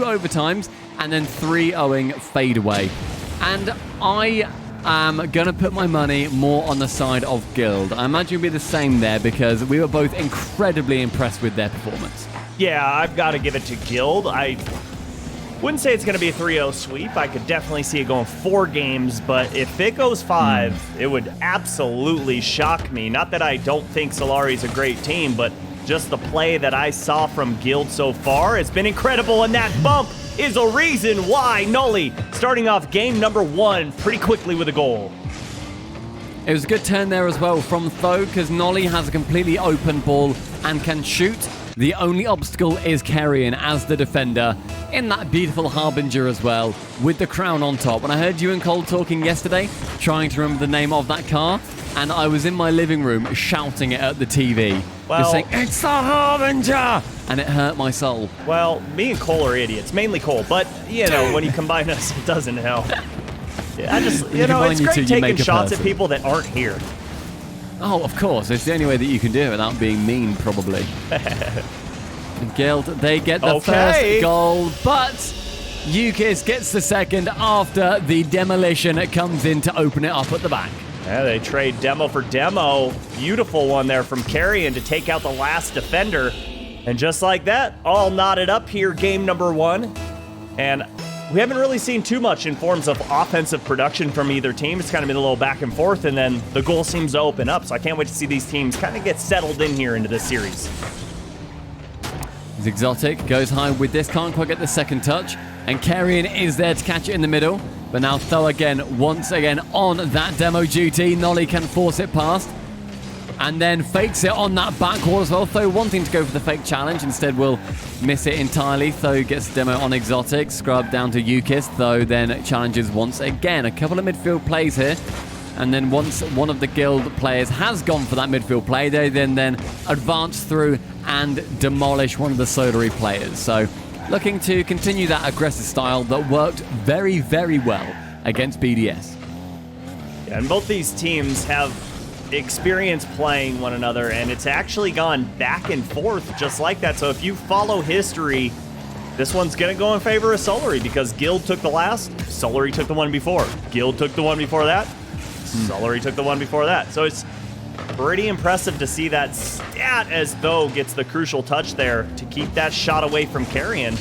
overtimes, and then 3-0ing fadeaway. And I am going to put my money more on the side of Guild. I imagine it'll be the same there because we were both incredibly impressed with their performance. Yeah, I've got to give it to Guild. I wouldn't say it's going to be a 3-0 sweep. I could definitely see it going 4 games, but if it goes 5, it would absolutely shock me. Not that I don't think Solary's a great team, but just the play that I saw from Guild so far has been incredible, and that bump is a reason why Nolly starting off game number 1 pretty quickly with a goal. It was a good turn there as well from Tho, because Nolly has a completely open ball and can shoot. The only obstacle is Carrion as the defender in that beautiful Harbinger as well, with the crown on top. When I heard you and Cole talking yesterday, trying to remember the name of that car, and I was in my living room shouting it at the TV. Well, just saying, it's the Harbinger! And it hurt my soul. Well, me and Cole are idiots, mainly Cole, but, you know, when you combine us, it doesn't help. I just, you know, it's great taking shots at people that aren't here. Oh, of course. It's the only way that you can do it without being mean, probably. Guild, they get the first goal, but Yukis gets the second after the demolition comes in to open it up at the back. Yeah, they trade demo for demo. Beautiful one there from Carrion to take out the last defender. And just like that, all knotted up here, game number 1. And we haven't really seen too much in forms of offensive production from either team. It's kind of been a little back and forth, and then the goal seems to open up. So I can't wait to see these teams kind of get settled in here into this series. Exotic goes high with this, can't quite get the second touch, and Carrion is there to catch it in the middle. But now Tho again, once again on that demo duty. Nolly can force it past, and then fakes it on that back wall as well. Tho wanting to go for the fake challenge, instead will miss it entirely. Tho gets demo on Exotic, scrub down to Yukis. Tho then challenges once again. A couple of midfield plays here. And then once one of the Guild players has gone for that midfield play, they then advance through and demolish one of the Solary players. So looking to continue that aggressive style that worked very, very well against BDS. Yeah, and both these teams have experience playing one another, and it's actually gone back and forth just like that. So if you follow history, this one's going to go in favor of Solary because Guild took the last, Solary took the one before. Guild took the one before that. Solary took the one before that. So it's pretty impressive to see that stat as Tho gets the crucial touch there to keep that shot away from Carrion.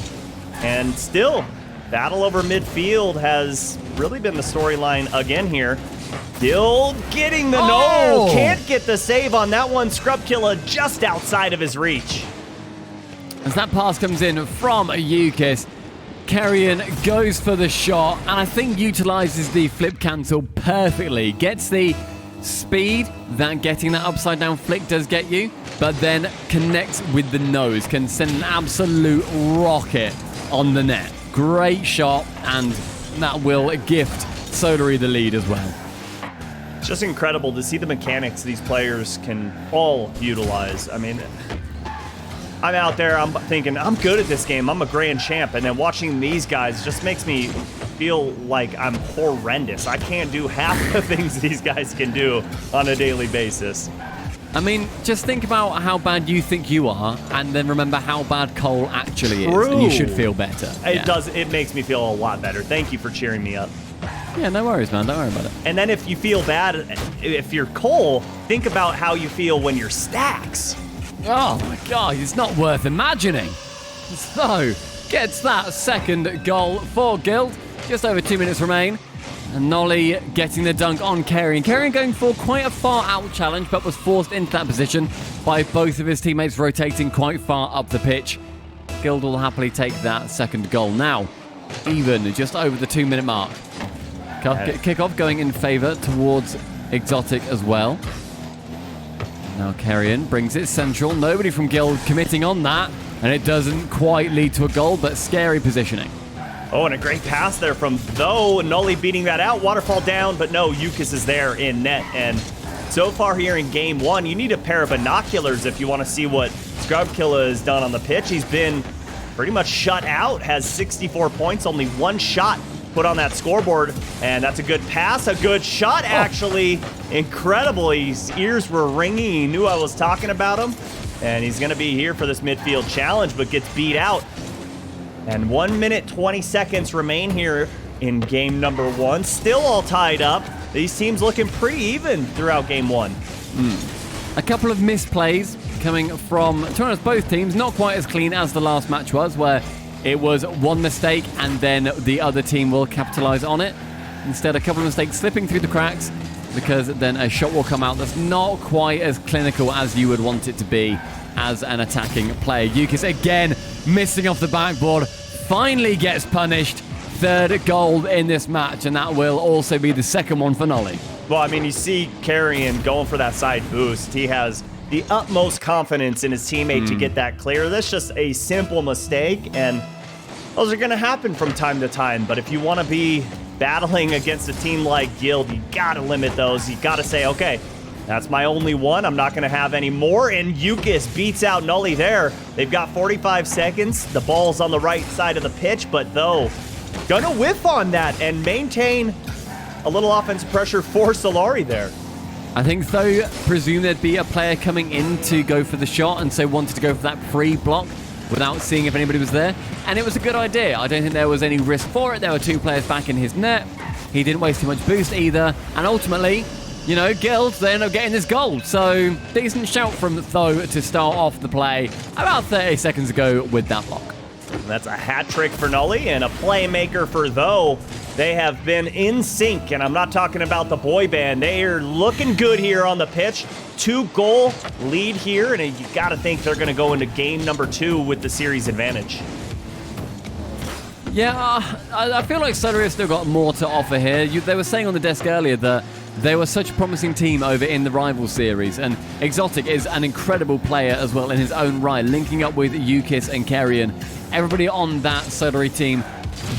And still, battle over midfield has really been the storyline again here. Guild getting the no! Can't get the save on that one. Scrub Killer just outside of his reach. As that pass comes in from Yukis, Carrion goes for the shot, and I think utilizes the flip cancel perfectly. Gets the speed that getting that upside down flick does get you, but then connects with the nose. Can send an absolute rocket on the net. Great shot, and that will gift Solary the lead as well. It's just incredible to see the mechanics these players can all utilize. I mean, I'm out there, I'm thinking, I'm good at this game, I'm a grand champ, and then watching these guys just makes me feel like I'm horrendous. I can't do half the things these guys can do on a daily basis. I mean, just think about how bad you think you are, and then remember how bad Cole actually is, and you should feel better. It makes me feel a lot better. Thank you for cheering me up. Yeah, no worries, man. Don't worry about it. And then if you feel bad, if you're Cole, think about how you feel when you're Stacks. Oh my god, it's not worth imagining. So, gets that second goal for Guild. Just over 2 minutes remain. And Nolly getting the dunk on Carrion. Carrion going for quite a far out challenge, but was forced into that position by both of his teammates rotating quite far up the pitch. Guild will happily take that second goal now. Even, just over the 2 minute mark. Kickoff going in favor towards Exotic as well. Now Carrion brings it central. Nobody from Guild committing on that. And it doesn't quite lead to a goal, but scary positioning. Oh, and a great pass there from Tho. Nolly beating that out. Waterfall down, but no, Yukis is there in net. And so far here in game 1, you need a pair of binoculars if you want to see what Scrubkilla has done on the pitch. He's been pretty much shut out, has 64 points, only one shot put on that scoreboard, and that's a good pass, a good shot, actually. Incredible. His ears were ringing. He knew I was talking about him, and he's going to be here for this midfield challenge, but gets beat out. And 1 minute 20 seconds remain here in game number 1. Still all tied up. These teams looking pretty even throughout game 1. A couple of misplays coming from, to be honest, both teams. Not quite as clean as the last match was, where it was one mistake and then the other team will capitalize on it. Instead, a couple of mistakes slipping through the cracks, because then a shot will come out that's not quite as clinical as you would want it to be as an attacking player. Yukis again missing off the backboard, finally gets punished. Third goal in this match, and that will also be the second one for Nolly. Well, I mean, you see Carrion going for that side boost. He has the utmost confidence in his teammate to get that clear. That's just a simple mistake, and those are going to happen from time to time. But if you want to be battling against a team like Guild, you got to limit those. You got to say, okay, that's my only one. I'm not going to have any more. And Yukis beats out Nolly there. They've got 45 seconds. The ball's on the right side of the pitch, but though, gonna whiff on that and maintain a little offensive pressure for Solary there. I think, though, presume there'd be a player coming in to go for the shot, and so wanted to go for that free block without seeing if anybody was there. And it was a good idea. I don't think there was any risk for it. There were two players back in his net. He didn't waste too much boost either. And ultimately, you know, Guild, they end up getting this goal. So, decent shout from Tho to start off the play about 30 seconds ago with that block. And that's a hat trick for Nolly and a playmaker for Tho. They have been in sync, and I'm not talking about the boy band. They are looking good here on the pitch. 2-goal lead here, and you got to think they're going to go into game number 2 with the series advantage. Yeah, I feel like Solary have still got more to offer here. They were saying on the desk earlier that they were such a promising team over in the rival series, and Exotic is an incredible player as well in his own right, linking up with Yukis and Carrion. Everybody on that Solary team,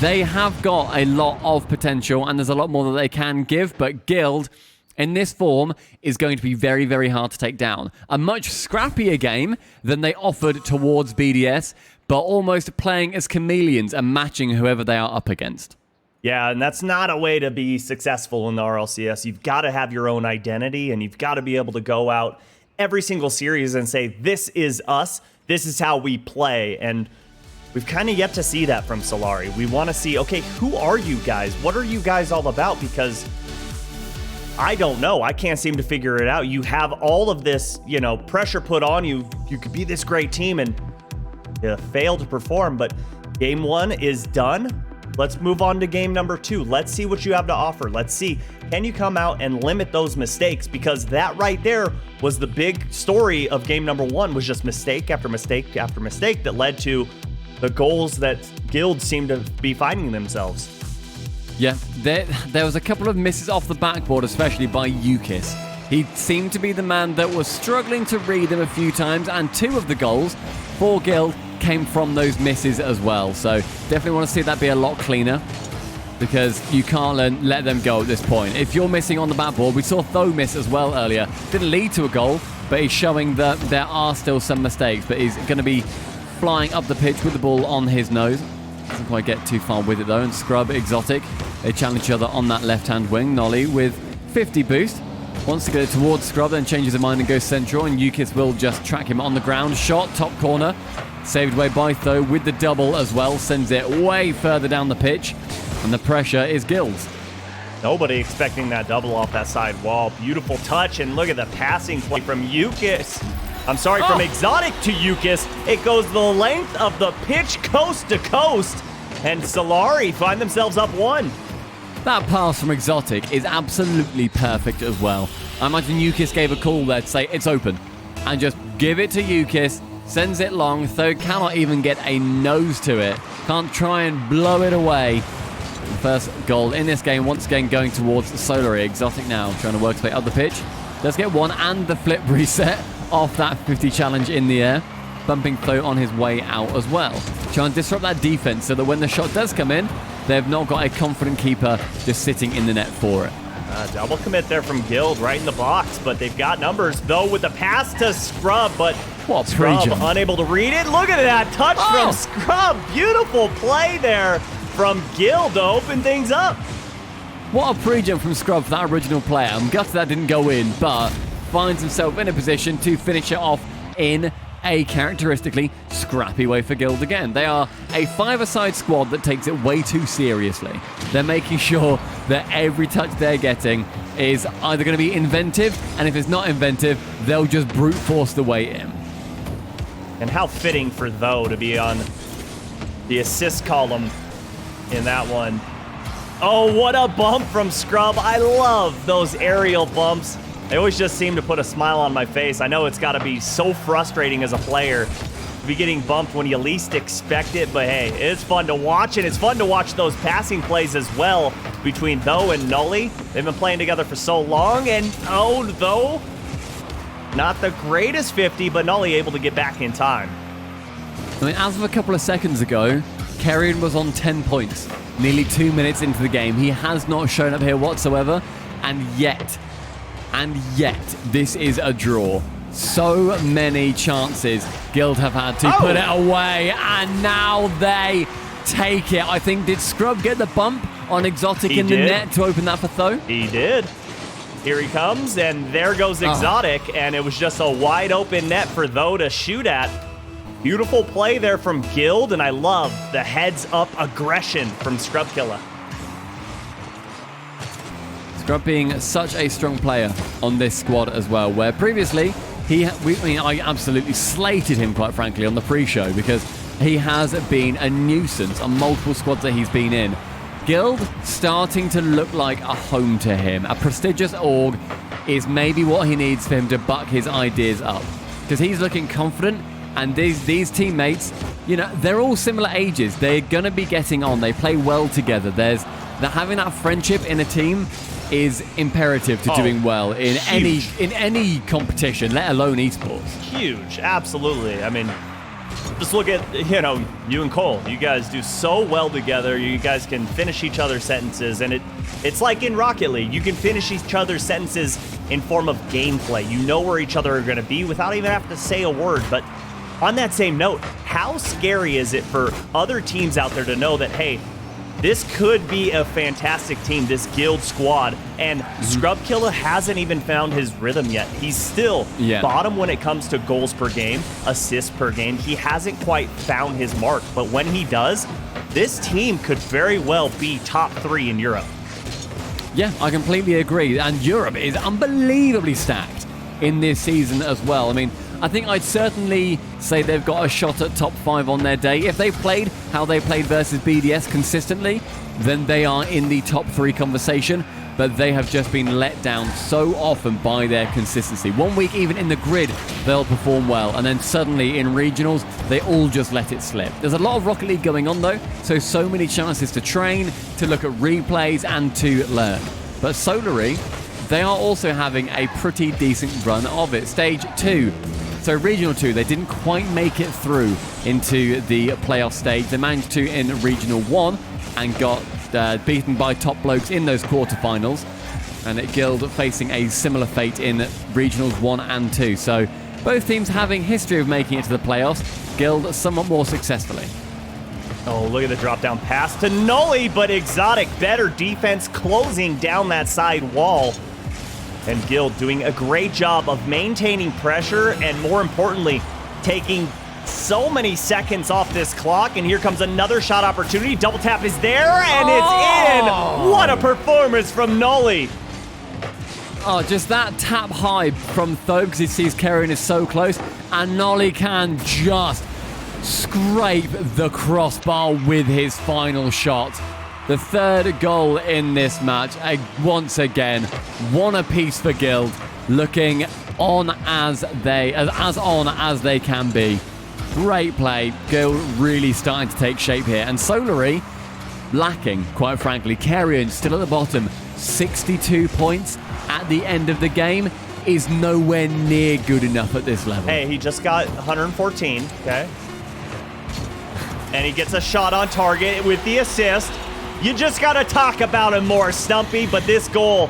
they have got a lot of potential, and there's a lot more that they can give, but Guild, in this form, is going to be very, very hard to take down. A much scrappier game than they offered towards BDS, but almost playing as chameleons and matching whoever they are up against. Yeah, and that's not a way to be successful in the RLCS. You've got to have your own identity, and you've got to be able to go out every single series and say, this is us, this is how we play, and we've kind of yet to see that from Solary. We want to see, okay, who are you guys? What are you guys all about? Because I don't know. I can't seem to figure it out. You have all of this, you know, pressure put on you. You could be this great team and you fail to perform, but game 1 is done. Let's move on to game number 2. Let's see what you have to offer. Let's see, can you come out and limit those mistakes? Because that right there was the big story of game number 1, was just mistake after mistake after mistake that led to the goals that Guild seemed to be finding themselves. Yeah, there was a couple of misses off the backboard, especially by Yukis. He seemed to be the man that was struggling to read them a few times, and 2 of the goals for Guild came from those misses as well. So definitely want to see that be a lot cleaner, because you can't let them go at this point. If you're missing on the backboard, we saw Tho miss as well earlier. Didn't lead to a goal, but he's showing that there are still some mistakes, but he's going to be flying up the pitch with the ball on his nose. Doesn't quite get too far with it though. And Scrub, Exotic, they challenge each other on that left-hand wing. Nolly with 50 boost. Wants to go towards Scrub, then changes his mind and goes central. And Yukis will just track him on the ground. Shot, top corner. Saved away by Tho with the double as well. Sends it way further down the pitch. And the pressure is Guild's. Nobody expecting that double off that side wall. Beautiful touch. And look at the passing play from Yukis. I'm sorry, from Exotic to Yukis. It goes the length of the pitch coast to coast. And Solary find themselves up 1. That pass from Exotic is absolutely perfect as well. I imagine Yukis gave a call there to say it's open. And just give it to Yukis. Sends it long. Tho cannot even get a nose to it. Can't try and blow it away. The first goal in this game, once again going towards Solary. Exotic now trying to work his way up the pitch. Does get one and the flip reset off that 50 challenge in the air, bumping Tho on his way out as well. Trying to disrupt that defense so that when the shot does come in, they've not got a confident keeper just sitting in the net for it. Double commit there from Guild right in the box, but they've got numbers, though, with the pass to Scrub, but Scrub unable to read it. Look at that touch from Scrub. Beautiful play there from Guild to open things up. What a pre-jump from Scrub for that original player. I'm gutted that didn't go in, but finds himself in a position to finish it off in a characteristically scrappy way for Guild again. They are a five-a-side squad that takes it way too seriously. They're making sure that every touch they're getting is either going to be inventive, and if it's not inventive, they'll just brute force the way in. And how fitting for Though to be on the assist column in that one. Oh, what a bump from Scrub. I love those aerial bumps. They always just seem to put a smile on my face. I know it's got to be so frustrating as a player to be getting bumped when you least expect it, but hey, it's fun to watch, and it's fun to watch those passing plays as well between Though and Nully. They've been playing together for so long, and oh, Though, not the greatest 50, but Nully able to get back in time. I mean, as of a couple of seconds ago, Carrion was on 10 points, nearly 2 minutes into the game. He has not shown up here whatsoever, and yet, this is a draw. So many chances Guild have had to put it away, and now they take it. I think, did Scrub get the bump on Exotic in the net to open that for Though? He did. Here he comes, and there goes Exotic, and it was just a wide open net for Though to shoot at. Beautiful play there from Guild, and I love the heads-up aggression from Scrubkilla. Scrub being such a strong player on this squad as well, where previously I absolutely slated him, quite frankly, on the pre-show because he has been a nuisance on multiple squads that he's been in. Guild starting to look like a home to him. A prestigious org is maybe what he needs for him to buck his ideas up, because he's looking confident, and these teammates, you know, they're all similar ages. They're going to be getting on. They play well together. They're having that friendship in a team is imperative to doing well in any competition, let alone esports. Huge, absolutely. I mean, just look at, you know, you and Cole. You guys do so well together. You guys can finish each other's sentences, and it's like in Rocket League. You can finish each other's sentences in form of gameplay. You know where each other are going to be without even having to say a word. But on that same note, how scary is it for other teams out there to know that, hey, this could be a fantastic team, this Guild squad, and Scrubkilla hasn't even found his rhythm yet. He's still bottom when it comes to goals per game, assists per game. He hasn't quite found his mark, but when he does, this team could very well be top 3 in Europe. Yeah, I completely agree, and Europe is unbelievably stacked in this season as well. I mean, I think I'd certainly say they've got a shot at top 5 on their day. If they played how they played versus BDS consistently, then they are in the top 3 conversation, but they have just been let down so often by their consistency. 1 week, even in the grid, they'll perform well, and then suddenly in regionals, they all just let it slip. There's a lot of Rocket League going on though, so many chances to train, to look at replays, and to learn. But Solary, they are also having a pretty decent run of it. Stage 2. So Regional 2, they didn't quite make it through into the playoff stage. They managed to in Regional 1 and got beaten by top blokes in those quarterfinals. And at Guild facing a similar fate in Regionals 1 and 2. So both teams having history of making it to the playoffs. Guild somewhat more successfully. Oh, look at the drop-down pass to Nully, but Exotic, better defense, closing down that side wall. And Guild doing a great job of maintaining pressure and, more importantly, taking so many seconds off this clock. And here comes another shot opportunity. Double tap is there, and it's in! What a performance from Nully! Oh, just that tap high from Though, because he sees Carrion is so close, and Nully can just scrape the crossbar with his final shot. The third goal in this match, once again, one apiece for Guild, looking on as on as they can be. Great play. Guild really starting to take shape here, and Solary lacking, quite frankly. Carrion still at the bottom, 62 points at the end of the game is nowhere near good enough at this level. Hey, he just got 114, okay? And he gets a shot on target with the assist. You just got to talk about him more, Stumpy, but this goal,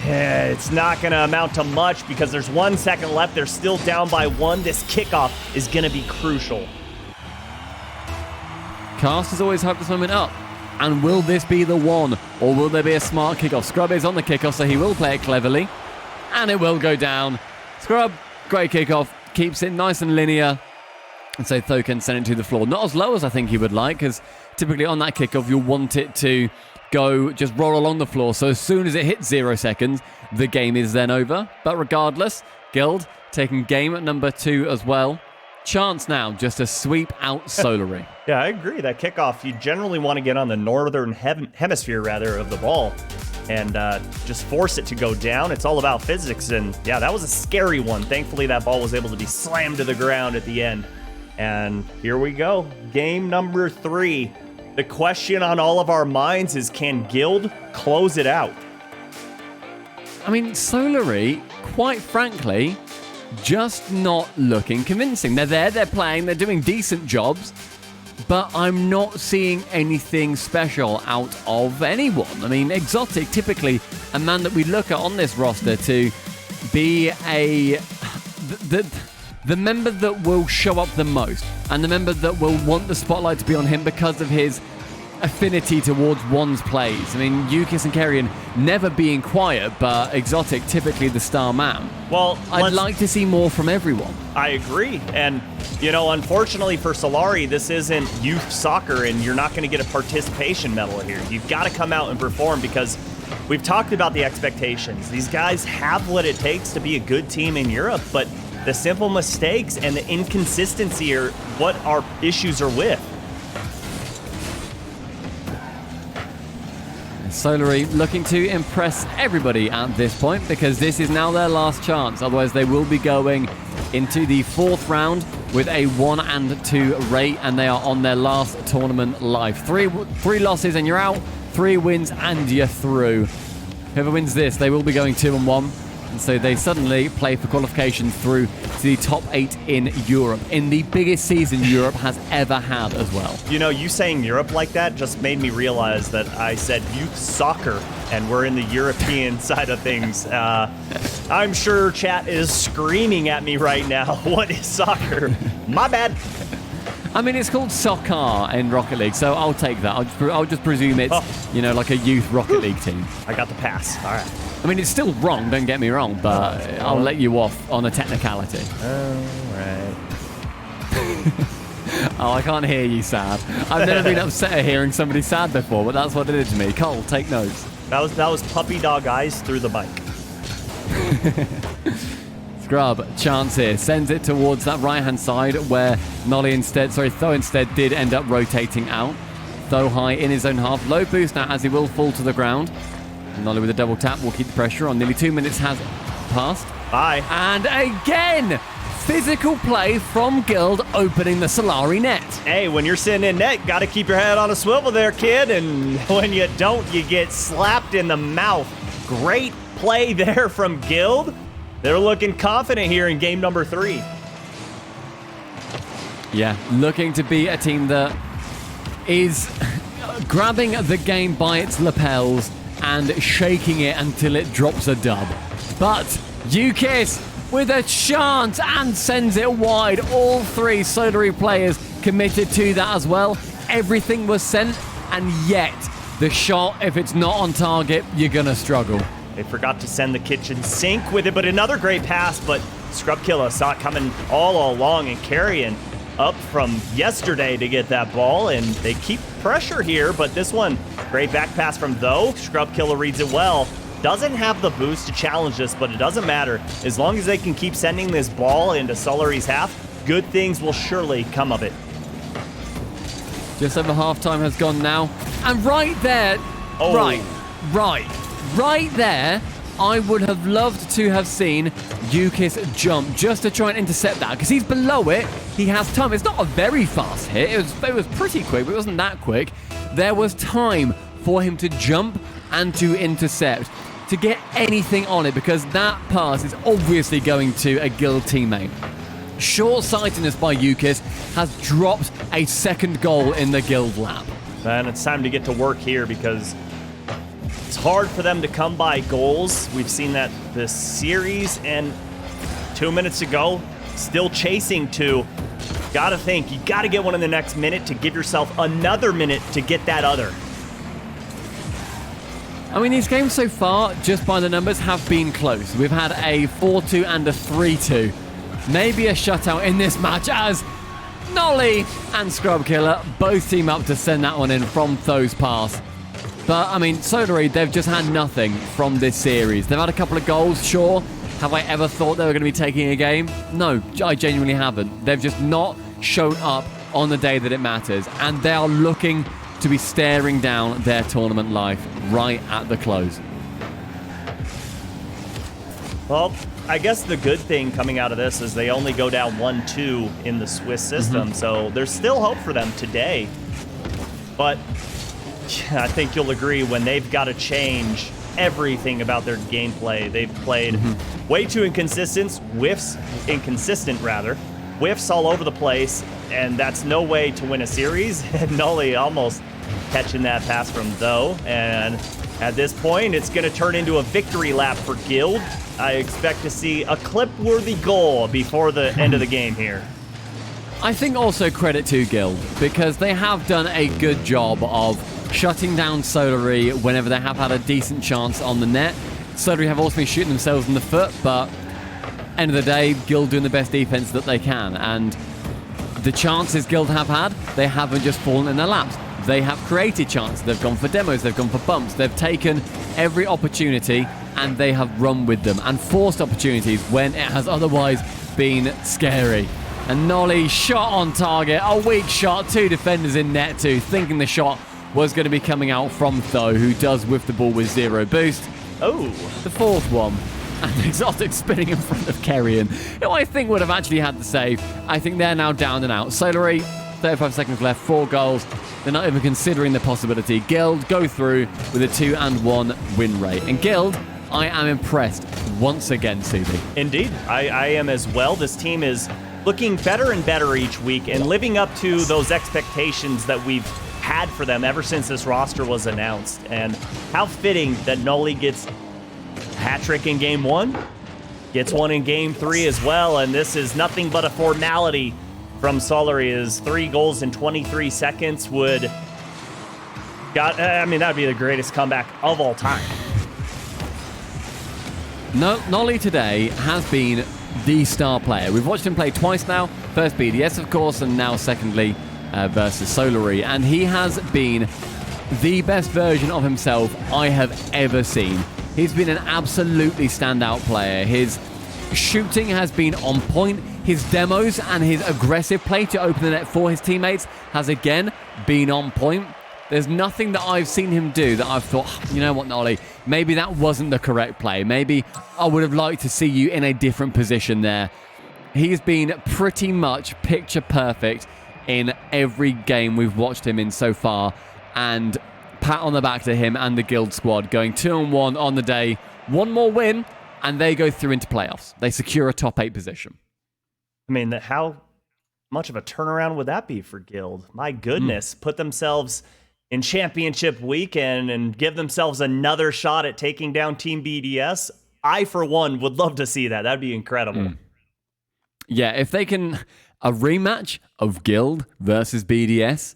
it's not going to amount to much because there's 1 second left. They're still down by 1. This kickoff is going to be crucial. Cast has always hyped this moment up. And will this be the one, or will there be a smart kickoff? Scrub is on the kickoff, so he will play it cleverly. And it will go down. Scrub, great kickoff. keeps it nice and linear. And so Tho can send it to the floor. Not as low as I think he would like, because typically on that kickoff, you'll want it to go just roll along the floor. So as soon as it hits 0 seconds, the game is then over. But regardless, Guild taking game at number 2 as well. Chance now just to sweep out Solary. Yeah, I agree. That kickoff, you generally want to get on the northern hemisphere, rather, of the ball and just force it to go down. It's all about physics. And yeah, that was a scary one. Thankfully, that ball was able to be slammed to the ground at the end. And here we go. Game number 3. The question on all of our minds is, can Guild close it out? I mean, Solary, quite frankly, just not looking convincing. They're there, they're playing, they're doing decent jobs, but I'm not seeing anything special out of anyone. I mean, Exotic, typically a man that we look at on this roster to be the member that will show up the most, and the member that will want the spotlight to be on him because of his affinity towards one's plays. I mean, Yukis and Kerrion never being quiet, but Exotic typically the star man. Well, I'd like to see more from everyone. I agree. And, you know, unfortunately for Solary, this isn't youth soccer, and you're not going to get a participation medal here. You've got to come out and perform, because we've talked about the expectations. These guys have what it takes to be a good team in Europe, but the simple mistakes and the inconsistency are what our issues are with. Solary looking to impress everybody at this point, because this is now their last chance. Otherwise, they will be going into the 4th round with a 1-2 rate, and they are on their last tournament live. Three losses and you're out. 3 wins and you're through. Whoever wins this, they will be going 2-1. And so they suddenly play for qualification through to the top 8 in Europe, in the biggest season Europe has ever had as well. You know, you saying Europe like that just made me realize that I said youth soccer, and we're in the European side of things. I'm sure chat is screaming at me right now. What is soccer? My bad. I mean, it's called soccer in Rocket League, so I'll take that. I'll just presume it's, you know, like a youth Rocket League team. I got the pass. All right. I mean, it's still wrong, don't get me wrong, but I'll let you off on a technicality. All right. Oh, I can't hear you sad. I've never been upset at hearing somebody sad before, but that's what it is to me. Cole, take notes. That was puppy dog eyes through the bike. Scrub, chance here, sends it towards that right-hand side where Tho instead did end up rotating out. Tho high in his own half, low boost now as he will fall to the ground. Nolly with a double tap will keep the pressure on. Nearly 2 minutes has passed. Bye. And again, physical play from Guild opening the Solary net. Hey, when you're sitting in net, got to keep your head on a swivel there, kid. And when you don't, you get slapped in the mouth. Great play there from Guild. They're looking confident here in game number 3. Yeah, looking to be a team that is grabbing the game by its lapels and shaking it until it drops a dub. But Yukis with a chance and sends it wide. All 3 Solary players committed to that as well. Everything was sent, and yet the shot, if it's not on target, you're gonna struggle. They forgot to send the kitchen sink with it, but another great pass, but Scrub Killer saw it coming all along, and Kerrion up from yesterday to get that ball, and they keep pressure here, but this one, great back pass from Tho. Scrub Killer reads it well. Doesn't have the boost to challenge this, but it doesn't matter. As long as they can keep sending this ball into Solary's half, good things will surely come of it. Just over halftime has gone now, and right there, right there, I would have loved to have seen Yukis jump just to try and intercept that, because he's below it. He has time. It's not a very fast hit. It was pretty quick, but it wasn't that quick. There was time for him to jump and to intercept, to get anything on it, because that pass is obviously going to a Guild teammate. Short-sightedness by Yukis has dropped a second goal in the Guild lap. And it's time to get to work here, because it's hard for them to come by goals. We've seen that this series, and 2 minutes ago, still chasing 2. Gotta think, you gotta get one in the next minute to give yourself another minute to get that other. I mean, these games so far, just by the numbers, have been close. We've had a 4-2 and a 3-2. maybe a shutout in this match as Nolly and Scrub Killer both team up to send that one in from Tho's pass. But, I mean, Solary, they've just had nothing from this series. They've had a couple of goals, sure. Have I ever thought they were going to be taking a game? No, I genuinely haven't. They've just not shown up on the day that it matters. And they are looking to be staring down their tournament life right at the close. Well, I guess the good thing coming out of this is they only go down 1-2 in the Swiss system, so there's still hope for them today. But I think you'll agree when they've got to change everything about their gameplay. They've played way too inconsistent, whiffs all over the place, and that's no way to win a series. And Nolly almost catching that pass from Tho, and at this point, it's going to turn into a victory lap for Guild. I expect to see a clip-worthy goal before the end of the game here. I think also credit to Guild, because they have done a good job of shutting down Solary whenever they have had a decent chance on the net. Solary have also been shooting themselves in the foot, but end of the day, Guild doing the best defense that they can. And the chances Guild have had, they haven't just fallen in their laps. They have created chances. They've gone for demos, they've gone for bumps. They've taken every opportunity and they have run with them and forced opportunities when it has otherwise been scary. And Nolly shot on target, a weak shot, two defenders in net too, thinking the shot was going to be coming out from Tho, who does whiff the ball with 0 boost. Oh, the fourth one. And Exotic spinning in front of Kerrion, who I think would have actually had the save. I think they're now down and out. Solary, 35 seconds left, 4 goals. They're not even considering the possibility. Guild go through with a 2-1 win rate. And Guild, I am impressed once again, Subi. Indeed, I am as well. This team is looking better and better each week and living up to those expectations that we've had for them ever since this roster was announced. And how fitting that Nolly gets a hat trick in game 1, gets one in game 3 as well, and this is nothing but a formality from Solary. Is 3 goals in 23 seconds would that'd be the greatest comeback of all time. Nolly today has been the star player. We've watched him play twice now. First BDS, of course, and now secondly versus Solary. And he has been the best version of himself I have ever seen. He's been an absolutely standout player. His shooting has been on point. His demos and his aggressive play to open the net for his teammates has again been on point. There's nothing that I've seen him do that I've thought, you know what, Nolly, maybe that wasn't the correct play. Maybe I would have liked to see you in a different position there. He's been pretty much picture perfect in every game we've watched him in so far. And pat on the back to him and the Guild squad, going 2-1 on the day. One more win, and they go through into playoffs. They secure a top 8 position. I mean, how much of a turnaround would that be for Guild? My goodness, put themselves in championship weekend and give themselves another shot at taking down Team BDS. I, for one, would love to see that. That'd be incredible. Yeah, if they can, a rematch of Guild versus BDS,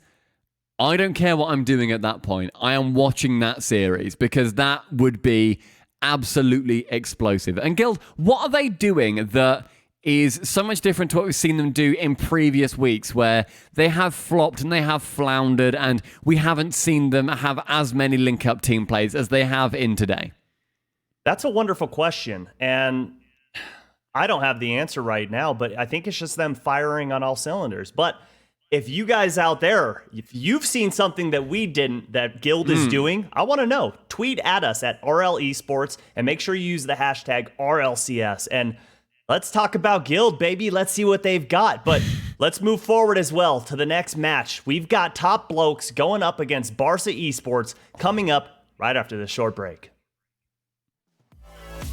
I don't care what I'm doing at that point. I am watching that series because that would be absolutely explosive. And Guild, what are they doing that is so much different to what we've seen them do in previous weeks, where they have flopped and they have floundered and we haven't seen them have as many link-up team plays as they have in today? That's a wonderful question, and I don't have the answer right now, but I think it's just them firing on all cylinders. But if you guys out there, if you've seen something that we didn't, that Guild is doing, I want to know. Tweet at us at RL Esports and make sure you use the hashtag RLCS. And let's talk about Guild, baby. Let's see what they've got. But let's move forward as well to the next match. We've got Top Blokes going up against Barca Esports coming up right after this short break.